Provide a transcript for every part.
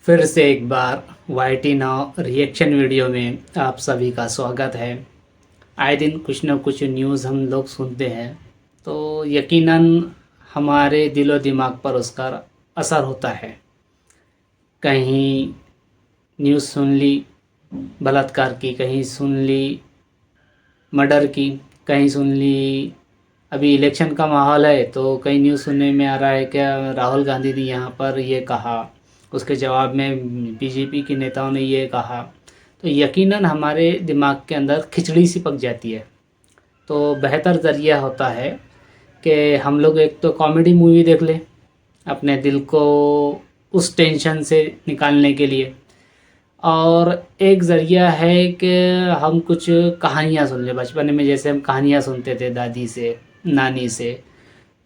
फिर से एक बार YT नाउ रिएक्शन वीडियो में आप सभी का स्वागत है। आए दिन कुछ न कुछ न्यूज़ हम लोग सुनते हैं तो यकीनन हमारे दिलो दिमाग पर उसका असर होता है। कहीं न्यूज़ सुन ली बलात्कार की, कहीं सुन ली मर्डर की, कहीं सुन ली अभी इलेक्शन का माहौल है तो कई न्यूज़ सुनने में आ रहा है कि राहुल गांधी ने यहाँ पर ये कहा, उसके जवाब में बीजेपी के नेताओं ने ये कहा, तो यकीनन हमारे दिमाग के अंदर खिचड़ी सी पक जाती है। तो बेहतर ज़रिया होता है कि हम लोग एक तो कॉमेडी मूवी देख लें अपने दिल को उस टेंशन से निकालने के लिए, और एक ज़रिया है कि हम कुछ कहानियाँ सुन लें। बचपन में जैसे हम कहानियाँ सुनते थे दादी से, नानी से,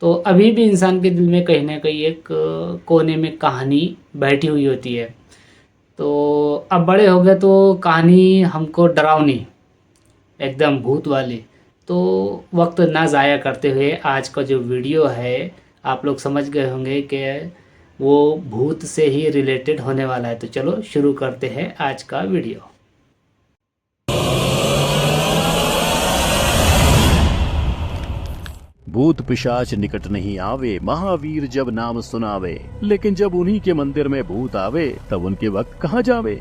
तो अभी भी इंसान के दिल में कहीं ना कहीं एक कोने में कहानी बैठी हुई होती है। तो अब बड़े हो गए तो कहानी हमको डरावनी, एकदम भूत वाली, तो वक्त ना ज़ाया करते हुए आज का जो वीडियो है आप लोग समझ गए होंगे कि वो भूत से ही रिलेटेड होने वाला है। तो चलो शुरू करते हैं आज का वीडियो। भूत पिशाच निकट नहीं आवे, महावीर जब नाम सुनावे। लेकिन जब उन्हीं के मंदिर में भूत आवे, तब उनके वक्त कहाँ जावे।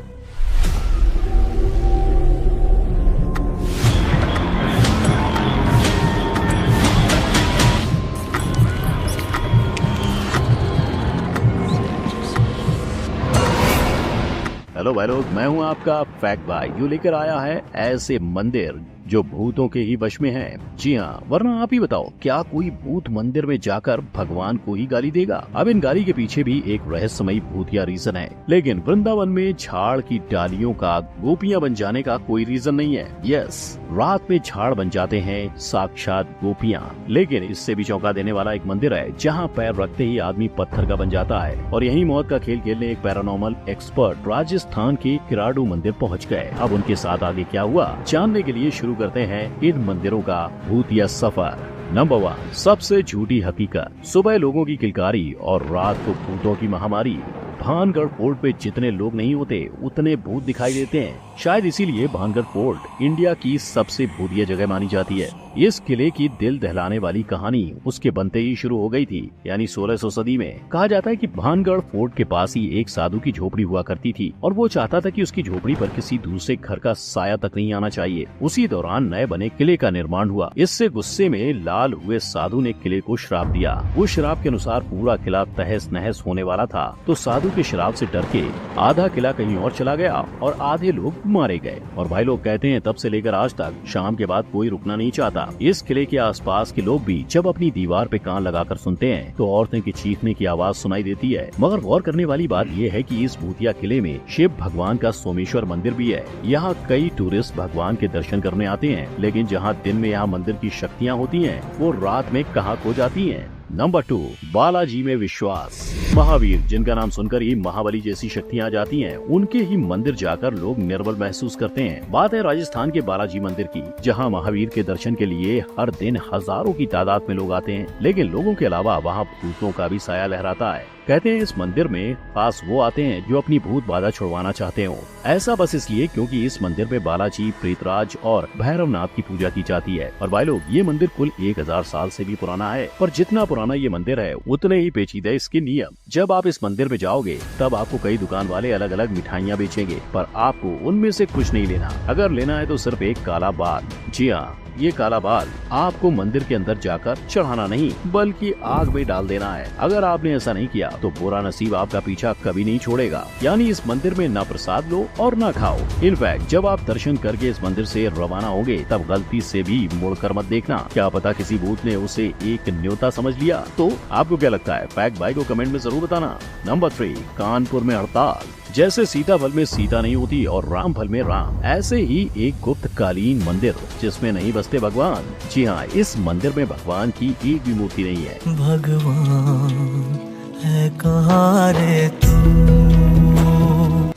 हेलो भाई लोग, मैं हूं आपका फैक्ट भाई, जो लेकर आया है ऐसे मंदिर जो भूतों के ही वश में हैं। जी हाँ, वरना आप ही बताओ, क्या कोई भूत मंदिर में जाकर भगवान को ही गाली देगा? अब इन गाली के पीछे भी एक रहस्यमयी भूतिया रीजन है। लेकिन वृंदावन में झाड़ की डालियों का गोपियां बन जाने का कोई रीजन नहीं है। यस, रात में झाड़ बन जाते हैं साक्षात गोपियां। लेकिन इससे भी चौंका देने वाला एक मंदिर है जहाँ पैर रखते ही आदमी पत्थर का बन जाता है। और यही मौत का खेल खेलने एक पैरानॉर्मल एक्सपर्ट राजस्थान के किराडू मंदिर पहुँच गए। अब उनके साथ आगे क्या हुआ, जानने के लिए शुरू करते हैं इन मंदिरों का भूतिया सफर। नंबर 1, सबसे झूठी हकीकत। सुबह लोगों की किलकारी और रात को भूतों की महामारी। भानगढ़ फोर्ट पे जितने लोग नहीं होते उतने भूत दिखाई देते हैं। शायद इसीलिए भानगढ़ फोर्ट इंडिया की सबसे भूतिया जगह मानी जाती है। इस किले की दिल दहलाने वाली कहानी उसके बनते ही शुरू हो गई थी, यानी 1600 सदी में। कहा जाता है कि भानगढ़ फोर्ट के पास ही एक साधु की झोपड़ी हुआ करती थी और वो चाहता था कि उसकी झोपड़ी पर किसी दूसरे घर का साया तक नहीं आना चाहिए। उसी दौरान नए बने किले का निर्माण हुआ। इससे गुस्से में लाल हुए साधु ने किले को श्राप दिया। उस श्राप के अनुसार पूरा किला तहस नहस होने वाला था। तो साधु के श्राप से डर के आधा किला कहीं और चला गया और आधे लोग मारे गए। और भाई लोग कहते हैं तब से लेकर आज तक शाम के बाद कोई रुकना नहीं चाहता। इस किले के आसपास के लोग भी जब अपनी दीवार पे कान लगाकर सुनते हैं तो औरतें की चीखने की आवाज सुनाई देती है। मगर गौर करने वाली बात यह है कि इस भूतिया किले में शिव भगवान का सोमेश्वर मंदिर भी है। यहाँ कई टूरिस्ट भगवान के दर्शन करने आते हैं, लेकिन जहाँ दिन में यहाँ मंदिर की शक्तियाँ होती हैं, वो रात में कहाँ खो जाती हैं। नंबर 2, बालाजी में विश्वास। महावीर, जिनका नाम सुनकर ही महाबली जैसी शक्तियाँ आ जाती हैं, उनके ही मंदिर जाकर लोग निर्बल महसूस करते हैं। बात है राजस्थान के बालाजी मंदिर की, जहां महावीर के दर्शन के लिए हर दिन हजारों की तादाद में लोग आते हैं। लेकिन लोगों के अलावा वहां भूतों का भी साया लहराता है। कहते हैं इस मंदिर में खास वो आते हैं जो अपनी भूत बाधा छुड़वाना चाहते हो। ऐसा बस इसलिए क्योंकि इस मंदिर में बालाजी, प्रीतराज और भैरवनाथ की पूजा की जाती है। और भाई लोग, ये मंदिर कुल 1000 साल से भी पुराना है। पर जितना पुराना ये मंदिर है उतने ही पेचीदे इसके नियम। जब आप इस मंदिर में जाओगे तब आपको कई दुकान वाले अलग अलग मिठाइयाँ बेचेंगे, पर आपको उनमें से कुछ नहीं लेना। अगर लेना है तो सिर्फ एक काला बाल। जी हाँ, ये काला बाल आपको मंदिर के अंदर जाकर चढ़ाना नहीं बल्कि आग में डाल देना है। अगर आपने ऐसा नहीं किया तो बुरा नसीब आपका पीछा कभी नहीं छोड़ेगा। यानी इस मंदिर में ना प्रसाद लो और ना खाओ। इनफैक्ट जब आप दर्शन करके इस मंदिर से रवाना होंगे तब गलती से भी मुड़कर मत देखना। क्या पता किसी भूत ने उसे एक न्योता समझ लिया। तो आपको क्या लगता है? फैक्ट भाई को कमेंट में जरूर बताना। नंबर 3, कानपुर में हड़ताल। जैसे सीताफल में सीता नहीं होती और रामफल में राम, ऐसे ही एक गुप्तकालीन मंदिर जिसमें नहीं बसते भगवान। जी हाँ, इस मंदिर में भगवान की एक भी मूर्ति नहीं है। भगवान है कहाँ रे तू।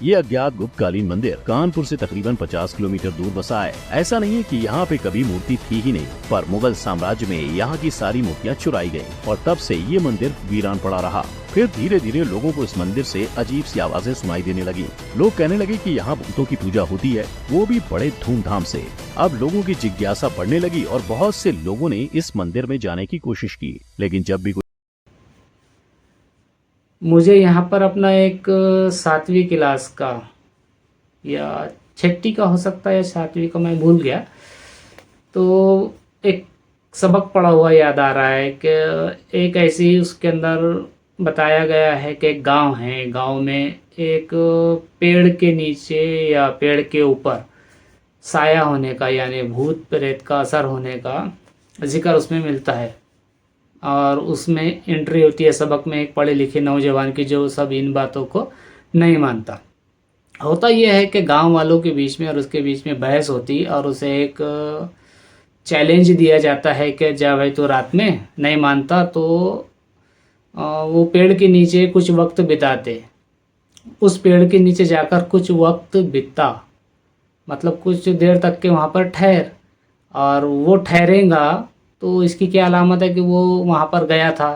ये अज्ञात गुप्तकालीन मंदिर कानपुर से तकरीबन 50 किलोमीटर दूर बसा है। ऐसा नहीं है कि यहाँ पे कभी मूर्ति थी ही नहीं, पर मुगल साम्राज्य में यहाँ की सारी मूर्तियाँ चुराई गयी और तब से ये मंदिर वीरान पड़ा रहा। फिर धीरे धीरे लोगों को इस मंदिर से अजीब सी आवाजें सुनाई देने लगी। लोग कहने लगे कि यहाँ भूतों की पूजा होती है, वो भी बड़े धूमधाम से। अब लोगों की जिज्ञासा बढ़ने लगी और बहुत से लोगों ने इस मंदिर में जाने की कोशिश की, लेकिन जब भी मुझे यहाँ पर अपना एक 7वीं क्लास का या 6ठी का हो सकता है या 7वीं का, मैं भूल गया, तो एक सबक पढ़ा हुआ याद आ रहा है कि एक ऐसी उसके अंदर बताया गया है कि एक गांव है, गांव में एक पेड़ के नीचे या पेड़ के ऊपर साया होने का यानी भूत प्रेत का असर होने का जिक्र उसमें मिलता है। और उसमें एंट्री होती है सबक में एक पढ़े लिखे नौजवान की, जो सब इन बातों को नहीं मानता। होता यह है कि गांव वालों के बीच में और उसके बीच में बहस होती और उसे एक चैलेंज दिया जाता है कि जा भाई तो रात में नहीं मानता तो वो पेड़ के नीचे कुछ वक्त बिताते। उस पेड़ के नीचे जाकर कुछ वक्त बिता मतलब कुछ देर तक के वहाँ पर ठहर, और वो ठहरेगा तो इसकी क्या अलामत है कि वो वहाँ पर गया था,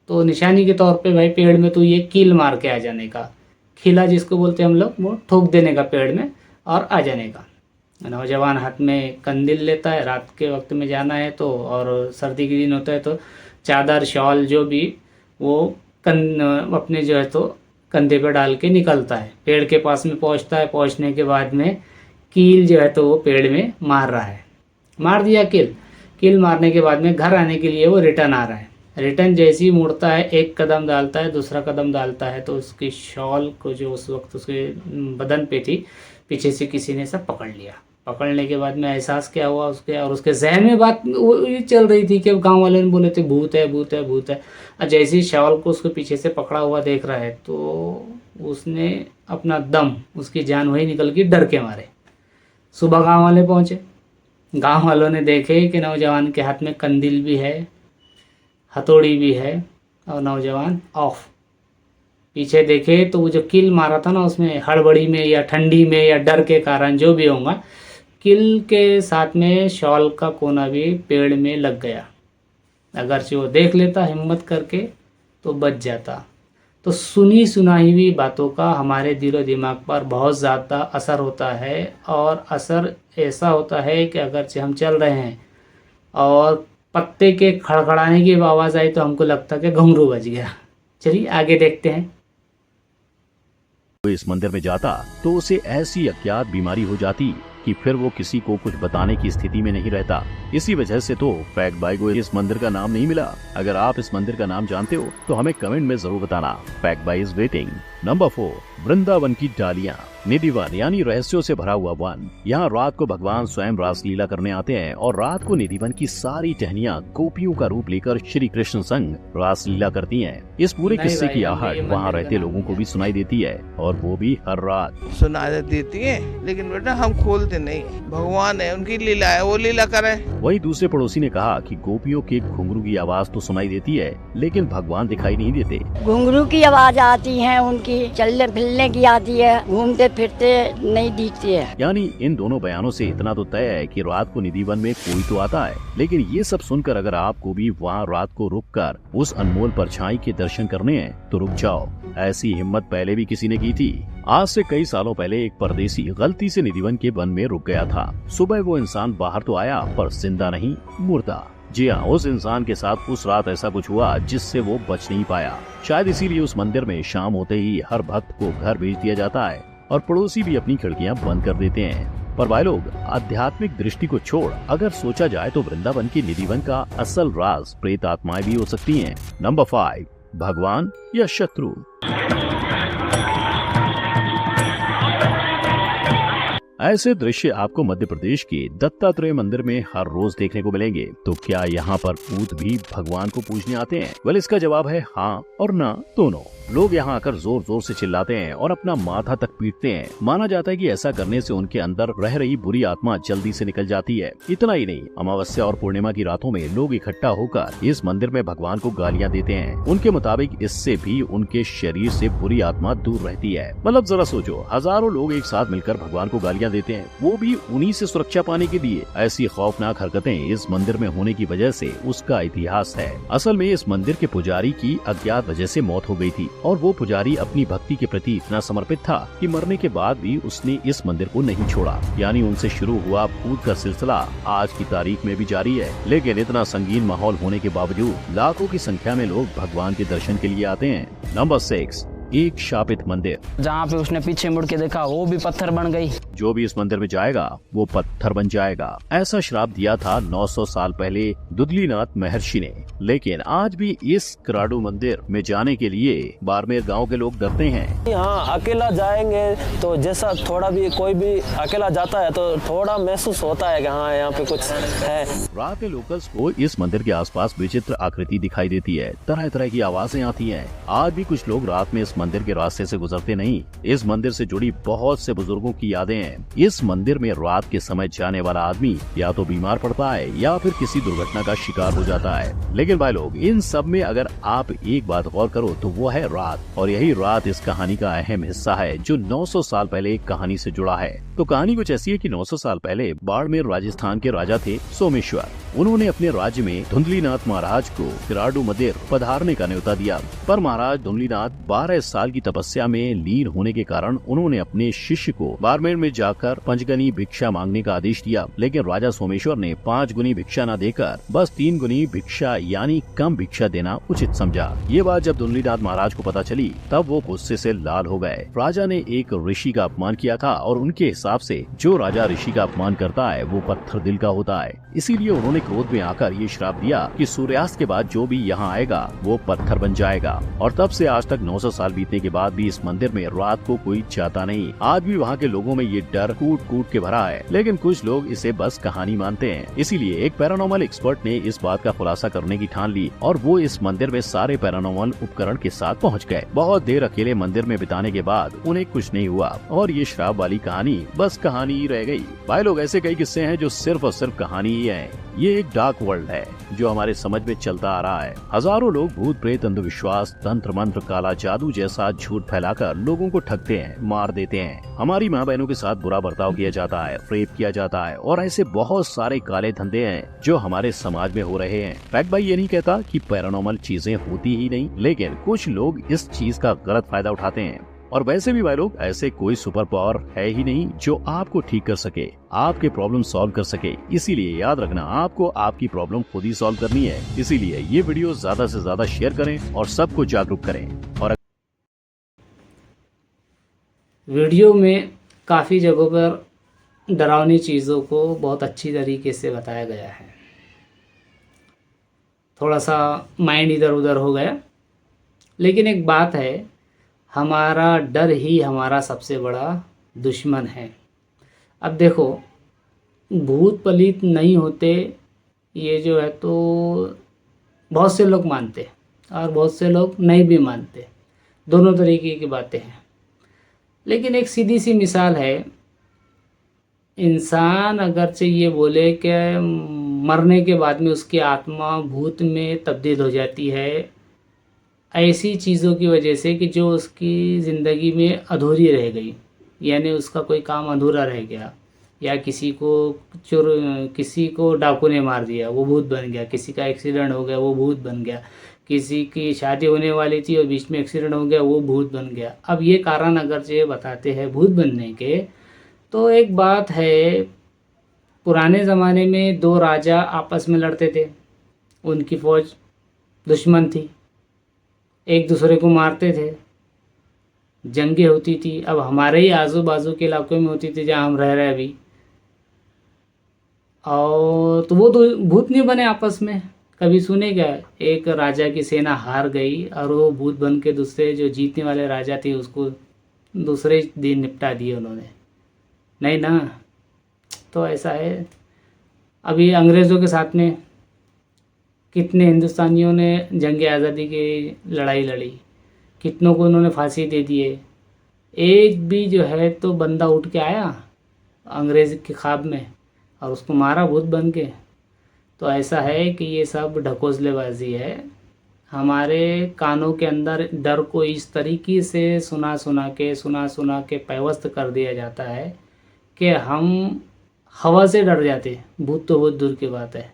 तो निशानी के तौर पे भाई पेड़ में तो ये कील मार के आ जाने का, खिला जिसको बोलते हैं हम लोग, वो ठोक देने का पेड़ में और आ जाने का। नौजवान हाथ में कंदील लेता है, रात के वक्त में जाना है तो, और सर्दी के दिन होता है तो चादर शॉल जो भी वो अपने जो है तो कंधे पर डाल के निकलता है। पेड़ के पास में पहुंचता है, पहुंचने के बाद में कील जो है तो वो पेड़ में मार रहा है, मार दिया कील मारने के बाद में घर आने के लिए वो रिटर्न आ रहा है। रिटर्न जैसे ही मुड़ता है, एक कदम डालता है, दूसरा कदम डालता है, तो उसकी शॉल को जो उस वक्त उसके बदन पे थी, पीछे से किसी ने सब पकड़ लिया। पकड़ने के बाद में एहसास क्या हुआ उसके, और उसके जहन में बात वो ये चल रही थी कि गांव वालों ने बोले थे भूत है भूत है भूत है। और जैसे ही शॉल को उसके पीछे से पकड़ा हुआ देख रहा है तो उसने अपना दम, उसकी जान वही निकल गई डर के मारे। सुबह गाँव वाले पहुँचे, गांव वालों ने देखे कि नौजवान के हाथ में कंदील भी है, हथौड़ी भी है और नौजवान ऑफ। पीछे देखे तो वो जो कील मारा था ना, उसमें हड़बड़ी में या ठंडी में या डर के कारण जो भी होगा, कील के साथ में शॉल का कोना भी पेड़ में लग गया। अगरचे वो देख लेता हिम्मत करके तो बच जाता। तो सुनी सुनाई हुई बातों का हमारे दिलो दिमाग पर बहुत ज़्यादा असर होता है, और असर ऐसा होता है कि अगरचे हम चल रहे हैं और पत्ते के खड़खड़ाने की आवाज़ आई तो हमको लगता कि घुंघरू बज गया। चलिए आगे देखते हैं। इस मंदिर में जाता तो उसे ऐसी अज्ञात बीमारी हो जाती कि फिर वो किसी को कुछ बताने की स्थिति में नहीं रहता। इसी वजह से तो फैक्ट बाय को इस मंदिर का नाम नहीं मिला। अगर आप इस मंदिर का नाम जानते हो तो हमें कमेंट में जरूर बताना। Fact bye is waiting. Number 4, Vrindavan की डालियाँ। निधि वन यानी रहस्यों से भरा हुआ वन। यहाँ रात को भगवान स्वयं रासलीला करने आते हैं और रात को निधि वन की सारी टहनियाँ गोपियों का रूप लेकर श्री कृष्ण संग रासलीला करती हैं। इस पूरे किस्से की आहट वहाँ रहते लोगों को भी सुनाई देती है, और वो भी हर रात सुनाई देती है, लेकिन बेटा हम खोलते नहीं। भगवान है, उनकी लीला है, वो लीला करे। वही दूसरे पड़ोसी ने कहा कि गोपियों के घुंघरू की आवाज तो सुनाई देती है, लेकिन भगवान दिखाई नहीं देते। घुंघरू की आवाज आती है, उनकी चलने फिरने की आती है, घूमते फिरते नहीं दिखती है। यानी इन दोनों बयानों से इतना तो तय है कि रात को निधि वन में कोई तो आता है। लेकिन ये सब सुनकर अगर आपको भी वहाँ रात को रुककर उस अनमोल परछाई के दर्शन करने हैं तो रुक जाओ। ऐसी हिम्मत पहले भी किसी ने की थी। आज से कई सालों पहले एक परदेसी गलती से निधि वन के वन में रुक गया था। सुबह वो इंसान बाहर तो आया पर जिंदा नहीं, मुर्दा। जी हाँ, उस इंसान के साथ उस रात ऐसा कुछ हुआ जिससे वो बच नहीं पाया। शायद इसीलिए उस मंदिर में शाम होते ही हर भक्त को घर भेज दिया जाता है और पड़ोसी भी अपनी खिड़कियां बंद कर देते हैं। पर भाई लोग, आध्यात्मिक दृष्टि को छोड़ अगर सोचा जाए तो वृंदावन की निधि वन का असल राज प्रेत आत्माएं भी हो सकती हैं। नंबर 5, भगवान या शत्रु। ऐसे दृश्य आपको मध्य प्रदेश के दत्तात्रेय मंदिर में हर रोज देखने को मिलेंगे। तो क्या यहाँ पर भूत भी भगवान को पूजने आते हैं? वेल, इसका जवाब है हाँ और ना दोनों। लोग यहाँ आकर जोर जोर से चिल्लाते हैं और अपना माथा तक पीटते हैं। माना जाता है कि ऐसा करने से उनके अंदर रह रही बुरी आत्मा जल्दी से निकल जाती है। इतना ही नहीं, अमावस्या और पूर्णिमा की रातों में लोग इकट्ठा होकर इस मंदिर में भगवान को गालियाँ देते हैं। उनके मुताबिक इससे भी उनके शरीर से बुरी आत्मा दूर रहती है। मतलब जरा सोचो, हजारों लोग एक साथ मिलकर भगवान को गालियाँ देते हैं, वो भी उन्हीं से सुरक्षा पाने के लिए। ऐसी खौफनाक हरकतें इस मंदिर में होने की वजह से उसका इतिहास है। असल में इस मंदिर के पुजारी की अज्ञात वजह से मौत हो गई थी और वो पुजारी अपनी भक्ति के प्रति इतना समर्पित था कि मरने के बाद भी उसने इस मंदिर को नहीं छोड़ा। यानी उनसे शुरू हुआ भूत का सिलसिला आज की तारीख में भी जारी है। लेकिन इतना संगीन माहौल होने के बावजूद लाखों की संख्या में लोग भगवान के दर्शन के लिए आते हैं। नंबर 6, एक शापित मंदिर। जहाँ पे उसने पीछे मुड़ के देखा वो भी पत्थर बन गई। जो भी इस मंदिर में जाएगा वो पत्थर बन जाएगा, ऐसा श्राप दिया था 900 साल पहले दुदलीनाथ महर्षि ने। लेकिन आज भी इस कराडू मंदिर में जाने के लिए बाड़मेर गांव के लोग डरते हैं। हाँ, अकेला जाएंगे तो जैसा थोड़ा भी कोई भी अकेला जाता है तो थोड़ा महसूस होता है कि हाँ यहाँ पे कुछ है। रात में लोकल्स को इस मंदिर के आसपास विचित्र आकृति दिखाई देती है, तरह तरह की आवाजें आती हैं। आज भी कुछ लोग रात में इस मंदिर के रास्ते से गुजरते नहीं। इस मंदिर से जुड़ी बहुत से बुजुर्गों की यादें हैं। इस मंदिर में रात के समय जाने वाला आदमी या तो बीमार पड़ता है या फिर किसी दुर्घटना का शिकार हो जाता है। लेकिन भाई लोग, इन सब में अगर आप एक बात गौर करो तो वो है रात, और यही रात इस कहानी का अहम हिस्सा है जो 900 साल पहले एक कहानी से जुड़ा है। तो कहानी कुछ ऐसी है कि 900 साल पहले बाड़मेर राजस्थान के राजा थे सोमेश्वर। उन्होंने अपने राज्य में धुंधलीनाथ महाराज को कराडू मंदिर पधारने का न्योता दिया, पर महाराज धुंधलीनाथ 12 साल की तपस्या में लीन होने के कारण उन्होंने अपने शिष्य को बाड़मेर में जाकर 5 गुनी भिक्षा मांगने का आदेश दिया। लेकिन राजा सोमेश्वर ने 5 गुनी भिक्षा न देकर बस 3 गुनी भिक्षा यानी कम भिक्षा देना उचित समझा। ये बात जब धुंधलीनाथ महाराज को पता चली तब वो गुस्से से लाल हो गए। राजा ने एक ऋषि का अपमान किया था और उनके हिसाब से जो राजा ऋषि का अपमान करता है वो पत्थर दिल का होता है। इसीलिए उन्होंने क्रोध में आकर ये श्राप दिया कि सूर्यास्त के बाद जो भी यहाँ आएगा वो पत्थर बन जाएगा। और तब से आज तक 900 साल बीतने के बाद भी इस मंदिर में रात को कोई जाता नहीं। आज भी वहाँ के लोगों में ये डर कूट कूट के भरा है। लेकिन कुछ लोग इसे बस कहानी मानते हैं। इसीलिए एक पैरानॉर्मल एक्सपर्ट ने इस बात का खुलासा करने की ठान ली और वो इस मंदिर में सारे पैरानॉर्मल उपकरण के साथ पहुँच गए। बहुत देर अकेले मंदिर में बिताने के बाद उन्हें कुछ नहीं हुआ और ये श्राप वाली कहानी बस कहानी ही रह गई। भाई लोग, ऐसे कई किस्से हैं जो सिर्फ और सिर्फ कहानी ही है। ये एक डार्क वर्ल्ड है जो हमारे समझ में चलता आ रहा है। हजारों लोग भूत प्रेत, अंधविश्वास, तंत्र मंत्र, काला जादू जैसा झूठ फैलाकर लोगों को ठगते हैं, मार देते हैं। हमारी माँ बहनों के साथ बुरा बर्ताव किया जाता है, रेप किया जाता है और ऐसे बहुत सारे काले धंधे हैं जो हमारे समाज में हो रहे हैं। फैक्ट भाई ये नहीं कहता कि पैरानॉर्मल चीजें होती ही नहीं, लेकिन कुछ लोग इस चीज का गलत फायदा उठाते हैं। और वैसे भी भाई लोग, ऐसे कोई सुपर पावर है ही नहीं जो आपको ठीक कर सके, आपके प्रॉब्लम सॉल्व कर सके। इसीलिए याद रखना, आपको आपकी प्रॉब्लम खुद ही सॉल्व करनी है। इसीलिए ये वीडियो ज्यादा से ज्यादा शेयर करें और सबको जागरूक करें। और वीडियो में काफ़ी जगहों पर डरावनी चीज़ों को बहुत अच्छी तरीके से बताया गया है। थोड़ा सा माइंड इधर उधर हो गया, लेकिन एक बात है, हमारा डर ही हमारा सबसे बड़ा दुश्मन है। अब देखो, भूत पलीत नहीं होते ये जो है तो बहुत से लोग मानते और बहुत से लोग नहीं भी मानते, दोनों तरीके की बातें हैं। लेकिन एक सीधी सी मिसाल है, इंसान अगरचे ये बोले कि मरने के बाद में उसकी आत्मा भूत में तब्दील हो जाती है, ऐसी चीज़ों की वजह से कि जो उसकी ज़िंदगी में अधूरी रह गई, यानी उसका कोई काम अधूरा रह गया, या किसी को डाकू ने मार दिया वो भूत बन गया, किसी का एक्सीडेंट हो गया वो भूत बन गया, किसी की शादी होने वाली थी और बीच में एक्सीडेंट हो गया वो भूत बन गया। अब ये कारण अगर ये बताते हैं भूत बनने के, तो एक बात है, पुराने ज़माने में 2 राजा आपस में लड़ते थे, उनकी फ़ौज दुश्मन थी, एक दूसरे को मारते थे, जंगें होती थी। अब हमारे ही आजू बाजू के इलाकों में होती थी जहाँ हम रह रहे हैं अभी, और तो वो तो भूत नहीं बने आपस में। कभी सुने क्या, एक राजा की सेना हार गई और वो भूत बन के दूसरे जो जीतने वाले राजा थे उसको दूसरे दिन निपटा दिए उन्होंने? नहीं ना। तो ऐसा है, अभी अंग्रेज़ों के साथ में कितने हिंदुस्तानियों ने जंग आज़ादी की लड़ाई लड़ी, कितनों को उन्होंने फांसी दे दिए। एक भी जो है तो बंदा उठ के आया अंग्रेज़ के ख्वाब में और उसको मारा भूत बन के। तो ऐसा है कि ये सब ढकोसलेबाजी है। हमारे कानों के अंदर डर को इस तरीके से सुना सुना के पैवस्त कर दिया जाता है कि हम हवा से डर जाते, भूत तो बहुत दूर की बात है।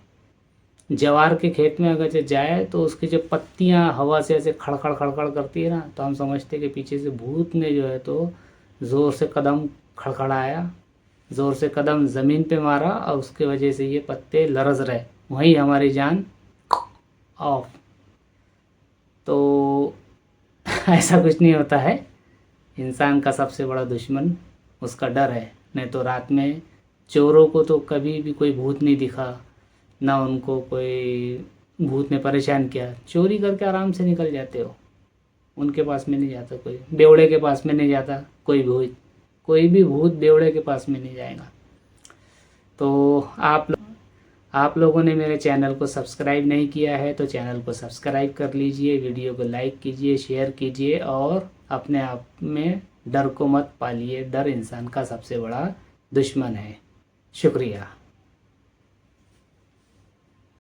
जवार के खेत में अगर जाए तो उसकी जो पत्तियां हवा से ऐसे खड़खड़ खड़खड़ करती है ना, तो हम समझते कि पीछे से भूत ने जो है तो ज़ोर से कदम खड़खड़ाया, ज़ोर से कदम ज़मीन पे मारा और उसके वजह से ये पत्ते लरज़ रहे, वहीं हमारी जान ऑफ। तो ऐसा कुछ नहीं होता है। इंसान का सबसे बड़ा दुश्मन उसका डर है। नहीं तो रात में चोरों को तो कभी भी कोई भूत नहीं दिखा, ना उनको कोई भूत ने परेशान किया, चोरी करके आराम से निकल जाते हो। उनके पास में नहीं जाता कोई, बेवड़े के पास में नहीं जाता कोई भूत, कोई भी भूत बेवड़े के पास में नहीं जाएगा। तो आप लोगों ने मेरे चैनल को सब्सक्राइब नहीं किया है तो चैनल को सब्सक्राइब कर लीजिए, वीडियो को लाइक कीजिए, शेयर कीजिए और अपने आप में डर को मत पालिए। डर इंसान का सबसे बड़ा दुश्मन है। शुक्रिया।